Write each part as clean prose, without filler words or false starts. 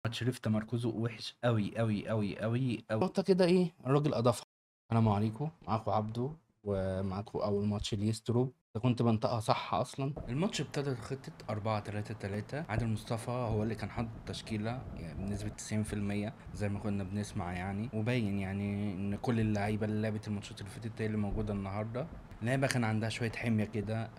شريف تمركزه وحش قوي قوي قوي قوي قوي. نقطة كده ايه الراجل اضافها. السلام عليكم، معاكم عبده، ومعاكم اول ماتش ليسترو. اذا كنت بنطقها صح اصلا. الماتش ابتدى خطة 4-3-3. عادل مصطفى هو اللي كان حاطط تشكيلة يعني بنسبة 90% زي ما كنا بنسمع يعني، وباين يعني ان كل اللعيبة اللي لعبت الماتشات اللي فاتت هي اللي موجودة النهاردة. اللعيبة كان عندها شوية حمية كده،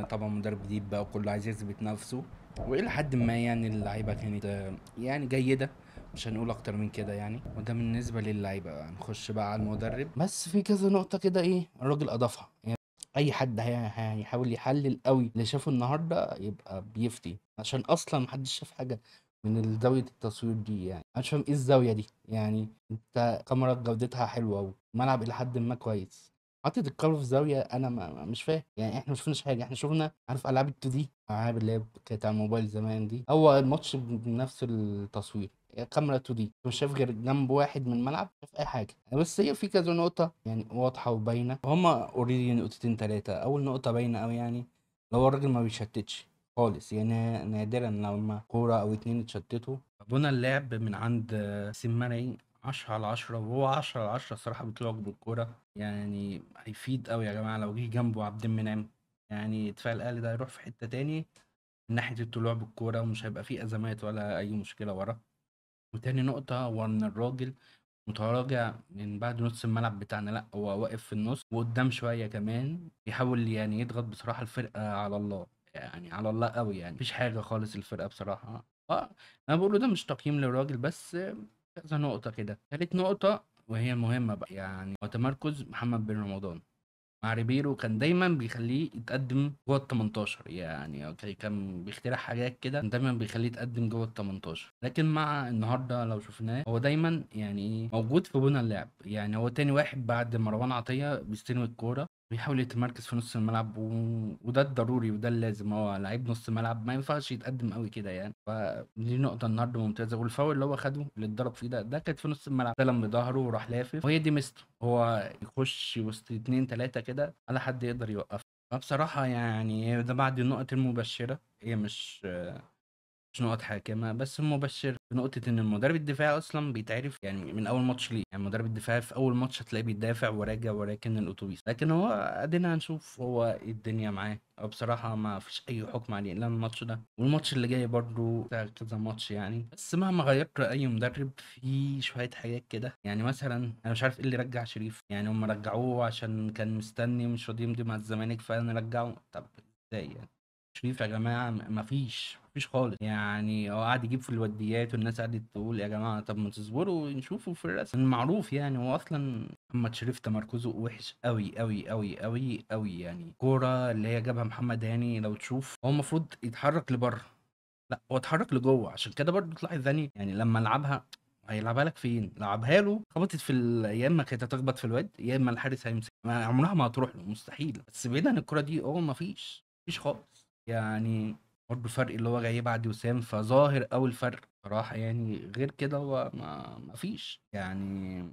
طبعا مدرب جديد بقى وكله عايز يثبت نفسه. والى حد ما يعني اللعيبة كانت يعني جيدة، مش هنقول اكتر من كده يعني. وده بالنسبه للعيبه. هنخش بقى على المدرب، بس في كذا نقطه كده ايه الراجل اضافها يعني. اي حد هيحاول يحلل قوي اللي شافه النهارده يبقى بيفتي، عشان اصلا محدش شاف حاجه من زاويه التصوير دي. يعني انا مش فاهم ايه الزاويه دي. يعني انت كاميرا جودتها حلوه وملعب الى حد ما كويس، حاطط الكاميرا في زاويه انا مش فاهم. يعني احنا ما شفناش حاجه، احنا شفنا عارف العاب ال2 دي، العاب اللي هي كانت على الموبايل زمان دي. هو الماتش بنفس التصوير، كاميرا 2 دي، مش شايف غير جنب واحد من الملعب، مش شايف اي حاجه. بس هي في كذا نقطه يعني واضحه وباينه، هما اوريدي نقطتين ثلاثه. اول نقطه باينه قوي يعني، لو الراجل ما بيشتتش خالص يعني، نادرا لما كوره او اتنين اتشتتوا. بنى اللعب من عند سيماني 10/10، وهو 10/10 الصراحه بيطلعوا بالكوره. يعني هيفيد قوي يا جماعه لو جه جنبه عبد المنعم. يعني دفاع الاهلي ده هيروح في حته تاني من ناحيه الطلوع بالكوره، ومش هيبقى فيه ازمات ولا اي مشكله ورا. وتاني نقطة هو إن الراجل متراجع من بعد نص الملعب بتاعنا، لأ هو واقف في النص وقدام شوية كمان، بيحاول يعني يضغط بصراحة الفرقة على الله. يعني على الله قوي يعني، مفيش حاجة خالص الفرقة بصراحة. أنا بقوله ده مش تقييم للراجل بس، كذا نقطة كده. تالت نقطة وهي المهمة بقى يعني، هو تمركز محمد بن رمضان مع ريبيرو. كان دايما بيخليه يتقدم جوه ال 18، يعني كان بيخترع حاجات كده، كان دايما بيخليه يتقدم جوه ال 18. لكن مع النهارده لو شفناه هو دايما يعني ايه موجود في بنى اللعب. يعني هو تاني واحد بعد مروان عطية بيستلم الكوره، بيحاول يتمركز في نص الملعب وده الضروري وده اللازم. هو لعيب نص ملعب ما ينفعش يتقدم قوي كده يعني. فدي نقطة النهارده ممتازة. والفاول اللي هو خده اللي اتضرب فيه ده كانت في نص الملعب، استلم بظهره وراح لافف، وهي دي ميزته. هو يخش وسط اتنين تلاتة كده ولا حد يقدر يوقفه. فبصراحة يعني ده بعد النقط المبشرة، هي مش نقط حاكمة بس مبشرة، بنقطة إن المدرب الدفاعي أصلا بيتعرف يعني من أول ماتش ليه. يعني المدرب الدفاعي في أول ماتش هتلاقيه بيدافع وراجع وراكن الأتوبيس، لكن هو أدينا هنشوف هو إيه الدنيا معاه. هو بصراحة ما فيش أي حكم عليه إلا الماتش ده والماتش اللي جاي برضو، بتاع كذا ماتش يعني. بس مهما غيرت أي مدرب في شوية حاجات كده. يعني مثلا أنا مش عارف إيه اللي رجع شريف. يعني هم رجعوه عشان كان مستني ومش راضي يمضي مع الزمالك فنرجعه. طب إزاي يعني؟ شريف يا جماعة مفيش خالص. يعني هو قاعد يجيب في الوديات والناس قعدت تقول يا جماعة طب ما تصبروا نشوفوا في الرسم المعروف. يعني هو أصلا محمد شريف تمركزه وحش قوي قوي قوي قوي قوي. يعني الكورة اللي هي جابها محمد هاني لو تشوف هو المفروض يتحرك لبره، لا هو اتحرك لجوه. عشان كده برضو تلاحظ ثاني يعني لما لعبها هيلعبها لك فين؟ لعبها له خبطت في يا اما كانت هتخبط في الواد يا اما الحارس هيمسك، عمرها ما هتروح له مستحيل. بس بعيد عن الكرة دي هو مفيش خالص يعني. برضه الفرق اللي هو جاي بعد وسام فظاهر أوي الفرق صراحة. يعني غير كده هو ما فيش يعني.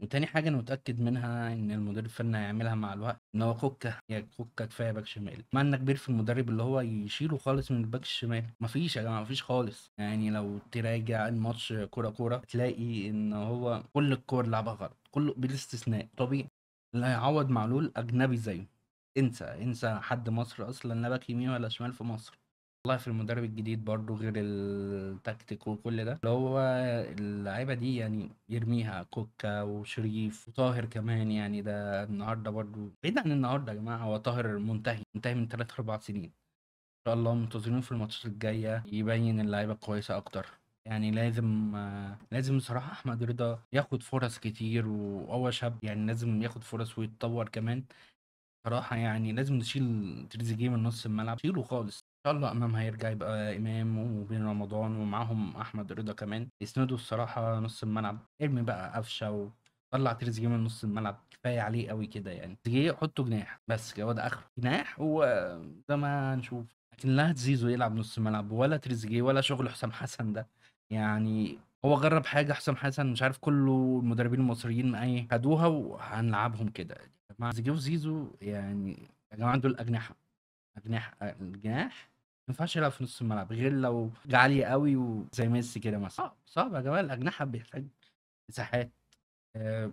وتاني حاجة أنا متأكد منها إن المدير الفني هيعملها مع الوقت، إن هو كوكا. يا كوكا كفاية باك شمال. مع إنك كبير في المدرب اللي هو يشيله خالص من الباك الشمال. مفيش يا جماعة مفيش خالص. يعني لو تراجع الماتش كورة كورة تلاقي إن هو كل الكور لعبها غلط كله بلا استثناء. طبيعي اللي هيعوض معلول أجنبي زيه. انسى حد مصر أصلا لا باك يمين ولا شمال في مصر. والله في المدرب الجديد برضو غير التكتيك وكل ده اللي هو اللعيبة دي يعني يرميها كوكا وشريف وطاهر كمان. يعني ده النهارده برضو بعيد عن النهارده يا جماعة، هو طاهر منتهي من 3 4 سنين. إن شاء الله منتظرين في الماتشات الجاية يبين اللعيبة كويسة أكتر. يعني لازم بصراحة أحمد رضا ياخد فرص كتير، وهو شاب يعني لازم ياخد فرص ويتطور كمان. صراحة يعني لازم نشيل تريزيجيه من نص الملعب، شيله خالص. ان شاء الله امام هيرجع يبقى امام وبين رمضان ومعاهم احمد رضا كمان يسندوا الصراحة نص الملعب. ارمي بقى قفشة وطلع تريزيجيه من نص الملعب، كفاية عليه قوي كده. يعني تريزيجيه حطه جناح بس كده، هو ده اخره جناح زي ما هنشوف. لكن لا زيزو يلعب نص ملعب ولا تريزيجيه ولا شغل حسام حسن ده. يعني هو جرب حاجة حسام حسن مش عارف كله المدربين المصريين ايه خدوها وهنلعبهم كده مع زيجو وزيزو. يعني يا جماعة دول أجنحة. الجناح ينفعش يلعب في نص الملعب غير لو جه عالي قوي وزي ميسي كده مثلا. صعب صعب يا جماعه، الاجنحه بيحتاج مساحات. آه،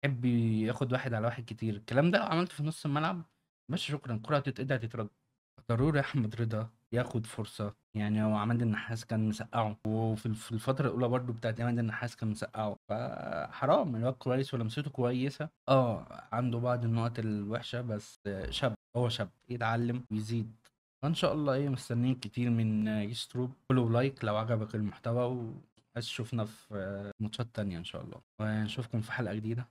يحب ياخد واحد على واحد كتير. الكلام ده لو عملته في نص الملعب بس شكرا، الكرة هتتقطع تترد. ضروري احمد رضا ياخد فرصة. يعني هو عماد النحاس كان مسقعه، وفي في الفترة الأولى برضو بتاعت عماد النحاس كان مسقعه، فحرام. الواد كويس ولمسته كويسة، عنده بعض النقط الوحشة بس شاب، هو شاب يتعلم ويزيد. فإن شاء الله مستنيين كتير من يستروب. فولو لايك لو عجبك المحتوى، وعايز تشوفنا في ماتشات تانية إن شاء الله، ونشوفكم في حلقة جديدة.